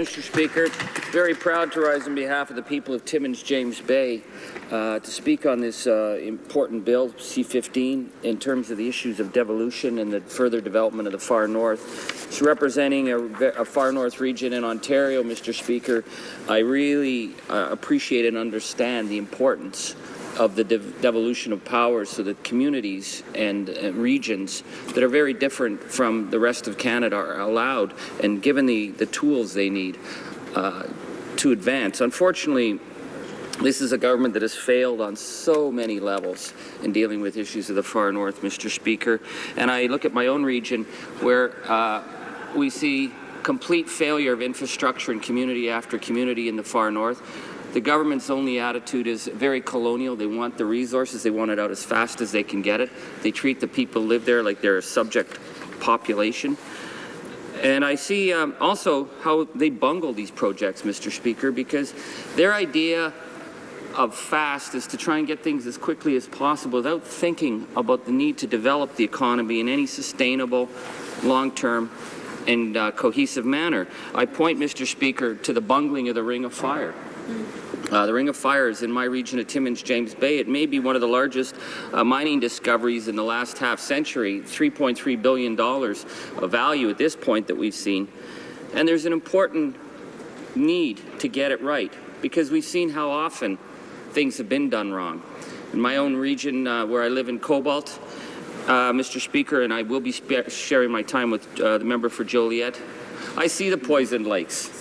Mr. Speaker. Very proud to rise on behalf of the people of Timmins, James Bay, to speak on this important bill, C-15, in terms of the issues of devolution and the further development of the far north. It's representing a far north region in Ontario, Mr. Speaker. I really appreciate and understand the importance of the devolution of powers so that communities and regions that are very different from the rest of Canada are allowed and given the tools they need to advance. Unfortunately, this is a government that has failed on so many levels in dealing with issues of the far north, Mr. Speaker. And I look at my own region where we see complete failure of infrastructure in community after community in the far north. The government's only attitude is very colonial. They want the resources. They want it out as fast as they can get it. They treat the people who live there like they're a subject population. And I see also how they bungle these projects, Mr. Speaker, because their idea of fast is to try and get things as quickly as possible without thinking about the need to develop the economy in any sustainable, long-term, and cohesive manner. I point, Mr. Speaker, to the bungling of the Ring of Fire. The Ring of Fire is in my region of Timmins, James Bay. It may be one of the largest mining discoveries in the last half century, $3.3 billion of value at this point that we've seen. And there's an important need to get it right because we've seen how often things have been done wrong. In my own region where I live in Cobalt, Mr. Speaker, and I will be sharing my time with the member for Joliet, I see the poisoned lakes.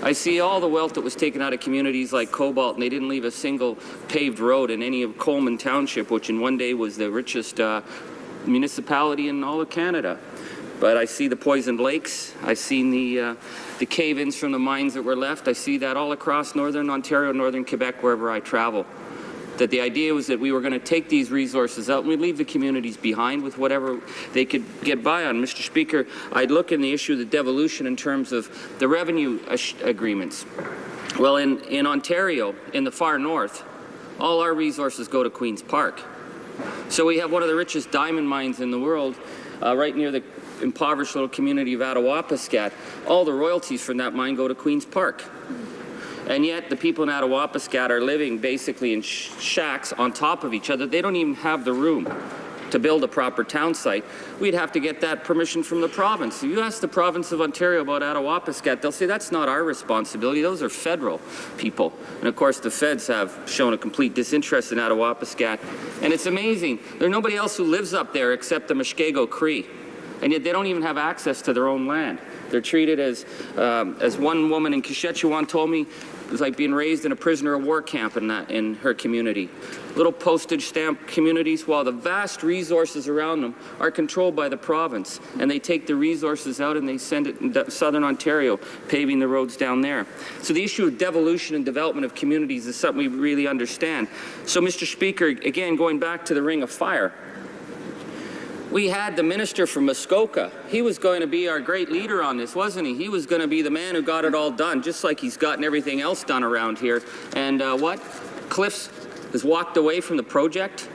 I see all the wealth that was taken out of communities like Cobalt, and they didn't leave a single paved road in any of Coleman Township, which in one day was the richest municipality in all of Canada. But I see the poisoned lakes. I've seen the cave-ins from the mines that were left. I see that all across northern Ontario, northern Quebec, wherever I travel. That the idea was that we were going to take these resources out and we'd leave the communities behind with whatever they could get by on. Mr. Speaker, I'd look in the issue of the devolution in terms of the revenue agreements. Well, in Ontario, in the far north, all our resources go to Queen's Park. So we have one of the richest diamond mines in the world right near the impoverished little community of Attawapiskat. All the royalties from that mine go to Queen's Park. And yet the people in Attawapiskat are living basically in shacks on top of each other. They don't even have the room to build a proper town site. We'd have to get that permission from the province. If you ask the province of Ontario about Attawapiskat, they'll say that's not our responsibility. Those are federal people. And of course the feds have shown a complete disinterest in Attawapiskat. And it's amazing. There's nobody else who lives up there except the Mushkego Cree. And yet they don't even have access to their own land. They're treated as one woman in Kashechewan told me, it was like being raised in a prisoner of war camp in her community. Little postage stamp communities, while the vast resources around them are controlled by the province. And they take the resources out and they send it in southern Ontario, paving the roads down there. So the issue of devolution and development of communities is something we really understand. So, Mr. Speaker, again, going back to the Ring of Fire, we had the minister from Muskoka. He was going to be our great leader on this, wasn't he? He was going to be the man who got it all done, just like he's gotten everything else done around here. And what? Cliffs has walked away from the project.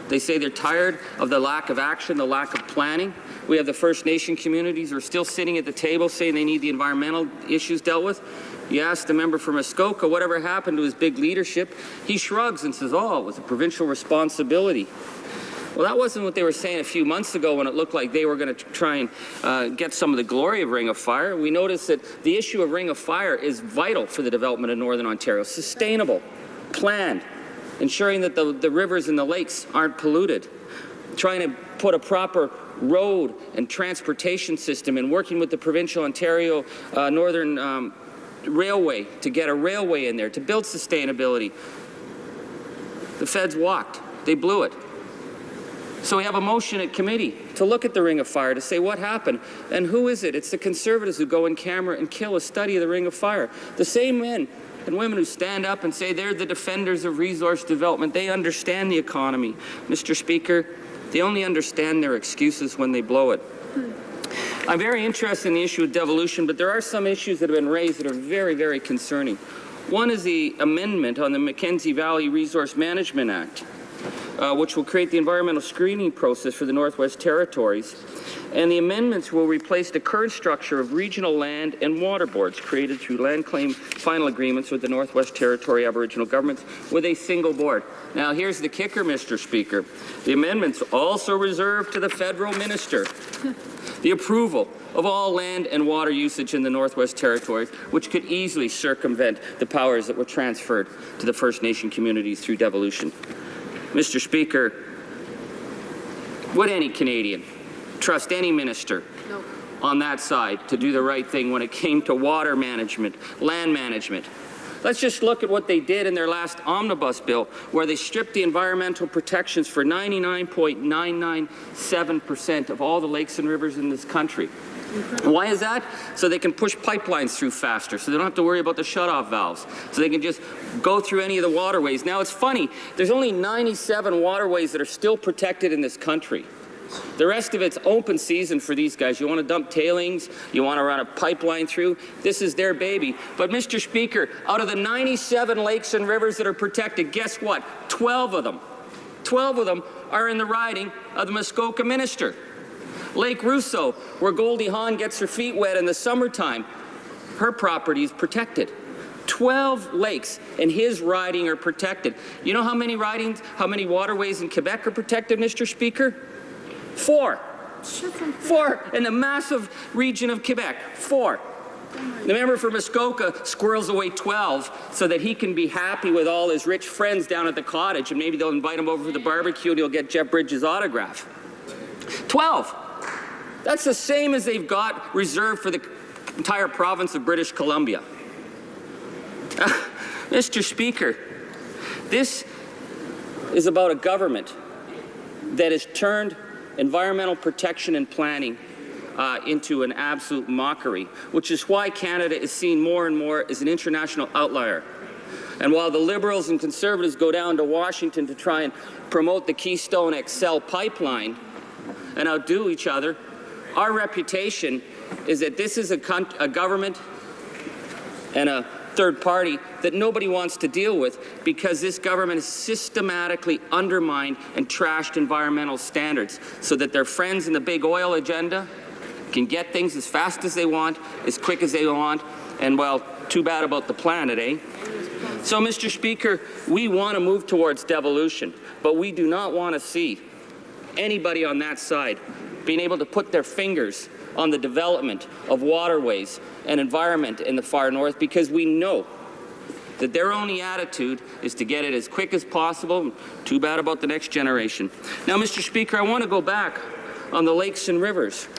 They say they're tired of the lack of action, the lack of planning. We have the First Nation communities who are still sitting at the table saying they need the environmental issues dealt with. You ask the member for Muskoka whatever happened to his big leadership. He shrugs and says, oh, it was a provincial responsibility. Well, that wasn't what they were saying a few months ago when it looked like they were going to try and get some of the glory of Ring of Fire. We noticed that the issue of Ring of Fire is vital for the development of Northern Ontario. Sustainable, planned, ensuring that the rivers and the lakes aren't polluted, trying to put a proper road and transportation system and working with the provincial Ontario Northern Railway to get a railway in there, to build sustainability. The feds walked. They blew it. So we have a motion at committee to look at the Ring of Fire, to say what happened. And who is it? It's the Conservatives who go in camera and kill a study of the Ring of Fire. The same men and women who stand up and say they're the defenders of resource development. They understand the economy. Mr. Speaker, they only understand their excuses when they blow it. I'm very interested in the issue of devolution, but there are some issues that have been raised that are very, very concerning. One is the amendment on the Mackenzie Valley Resource Management Act. which will create the environmental screening process for the Northwest Territories. And the amendments will replace the current structure of regional land and water boards created through land claim final agreements with the Northwest Territory Aboriginal governments with a single board. Now, here's the kicker, Mr. Speaker. The amendments also reserve to the federal minister the approval of all land and water usage in the Northwest Territories, which could easily circumvent the powers that were transferred to the First Nation communities through devolution. Mr. Speaker, would any Canadian trust any minister on that side to do the right thing when it came to water management, land management? Let's just look at what they did in their last omnibus bill, where they stripped the environmental protections for 99.997% of all the lakes and rivers in this country. And why is that? So they can push pipelines through faster, so they don't have to worry about the shutoff valves, so they can just go through any of the waterways. Now, it's funny, there's only 97 waterways that are still protected in this country. The rest of it's open season for these guys. You want to dump tailings, you want to run a pipeline through, this is their baby. But Mr. Speaker, out of the 97 lakes and rivers that are protected, guess what? 12 of them are in the riding of the Muskoka minister. Lake Russo, where Goldie Hawn gets her feet wet in the summertime, her property is protected. 12 lakes in his riding are protected. You know how many waterways in Quebec are protected, Mr. Speaker? 4. 4 in the massive region of Quebec. 4. The member for Muskoka squirrels away 12 so that he can be happy with all his rich friends down at the cottage, and maybe they'll invite him over for the barbecue and he'll get Jeff Bridges' autograph. 12. That's the same as they've got reserved for the entire province of British Columbia. Mr. Speaker, this is about a government that has turned environmental protection and planning into an absolute mockery, which is why Canada is seen more and more as an international outlier. And while the Liberals and Conservatives go down to Washington to try and promote the Keystone XL pipeline and outdo each other, our reputation is that this is a government and a third party that nobody wants to deal with, because this government has systematically undermined and trashed environmental standards so that their friends in the big oil agenda can get things as fast as they want, as quick as they want, and, well, too bad about the planet, eh? So, Mr. Speaker, we want to move towards devolution, but we do not want to see anybody on that side being able to put their fingers on the development of waterways and environment in the far north, because we know that their only attitude is to get it as quick as possible. Too bad about the next generation. Now, Mr. Speaker, I want to go back on the lakes and rivers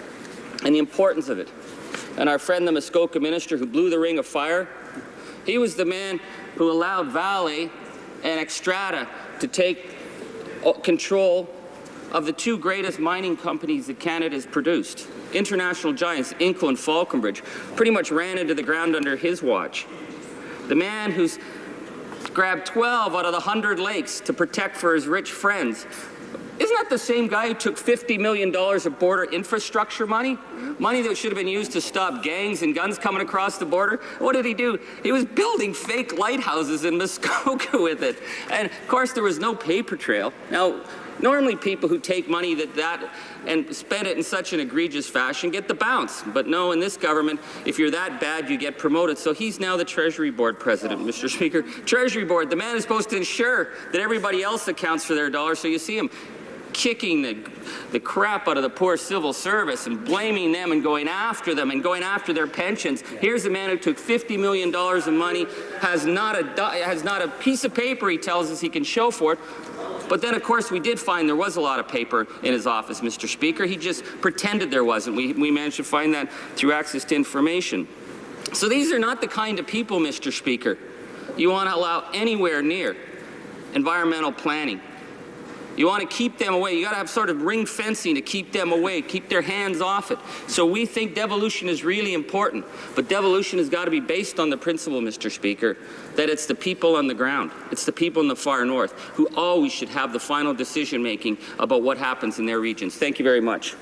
and the importance of it. And our friend, the Muskoka minister, who blew the ring of fire, he was the man who allowed Vale and Xstrata to take control of the 2 greatest mining companies that Canada has produced. International giants, Inco and Falconbridge, pretty much ran into the ground under his watch. The man who's grabbed 12 out of the 100 lakes to protect for his rich friends. Isn't that the same guy who took $50 million of border infrastructure money? Money that should have been used to stop gangs and guns coming across the border? What did he do? He was building fake lighthouses in Muskoka with it. And, of course, there was no paper trail. Now, normally people who take money and spend it in such an egregious fashion get the bounce. But no, in this government, if you're that bad, you get promoted. So he's now the Treasury Board president, Mr. Speaker. Treasury Board, the man is supposed to ensure that everybody else accounts for their dollars. So you see him kicking the crap out of the poor civil service and blaming them and going after them and going after their pensions. Here's a man who took $50 million of money, has not a piece of paper he tells us he can show for it. But then, of course, we did find there was a lot of paper in his office, Mr. Speaker. He just pretended there wasn't. We managed to find that through access to information. So these are not the kind of people, Mr. Speaker, you want to allow anywhere near environmental planning. You want to keep them away. You got to have sort of ring fencing to keep them away, keep their hands off it. So we think devolution is really important, but devolution has got to be based on the principle, Mr. Speaker, that it's the people on the ground, it's the people in the far north who always should have the final decision making about what happens in their regions. Thank you very much.